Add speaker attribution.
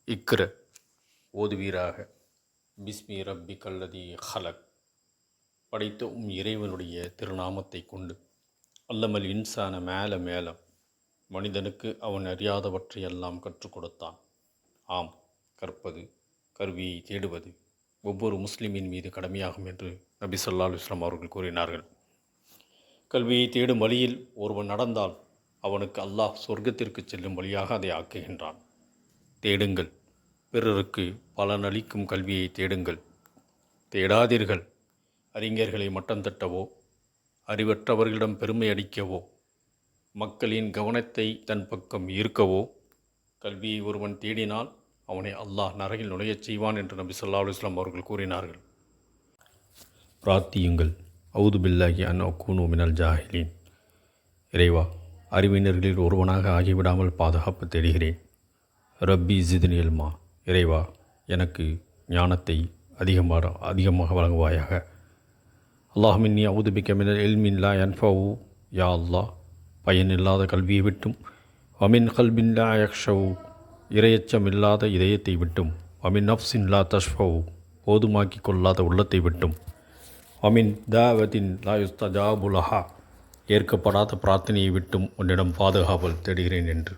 Speaker 1: இக்ர ஓதுவீராக. பிஸ்மி ரப்பி கல்லதி ஹலக். படைத்த இறைவனுடைய திருநாமத்தை கொண்டு. அல்லமல் இன்சான மேல மனிதனுக்கு அவன் அறியாதவற்றையெல்லாம் கற்றுக் கொடுத்தான். ஆம், கற்பது, கல்வியை தேடுவது ஒவ்வொரு முஸ்லிமின் மீது கடமையாகும் என்று நபி ஸல்லல்லாஹு அலைஹி வஸல்லம் அவர்கள் கூறினார்கள். கல்வியை தேடும் வழியில் ஒருவன் நடந்தால் அவனுக்கு அல்லாஹ் சொர்க்கத்திற்கு செல்லும் வழியாக அதை ஆக்குகின்றான். தேடுங்கள், பிறருக்கு பலனளிக்கும் கல்வியை தேடுங்கள். தேடாதீர்கள், அறிஞர்களை மட்டம் தட்டவோ, அறிவற்றவர்களிடம் பெருமை அடிக்கவோ, மக்களின் கவனத்தை தன் பக்கம் ஈர்க்கவோ. கல்வியை ஒருவன் தேடினால் அவனை அல்லாஹ் நரகில் நுழையச் செய்வான் என்று நபி ஸல்லல்லாஹு அலைஹி வஸல்லம் அவர்கள் கூறினார்கள். பிரார்த்தியுங்கள். அவுது பில்லாஹி அன் அகூனு மினல் ஜாஹிலீன். இறைவா, அறிவினர்களில் ஒருவனாக ஆகிவிடாமல் பாதுகாப்பு தேடுகிறேன். ரப்பி ஜித்னி இல்மா. இறைவா, எனக்கு ஞானத்தை அதிகமாக வழங்குவாயாக. அல்லாஹும்மி அஊது பிக்க மினல் இல்மின் லா யன்ஃபஉ. யா அல்லாஹ், பயனில்லாத கல்வியை விட்டும், வமின் கல்பின் லா யக்ஷவு, இரையச்சம் இல்லாத இதயத்தை விட்டும், வமின் நஃப்ஸின் லா தஷ்ஃபவு, போதுமாக்கி கொள்ளாத உள்ளத்தை விட்டும், வமின் தாவத்தின் லா யுஸ்தஜாபு லஹா, ஏற்கப்படாத பிரார்த்தனையை விட்டும் உன்னிடம் பாதுகாவல் தேடுகிறேன் என்று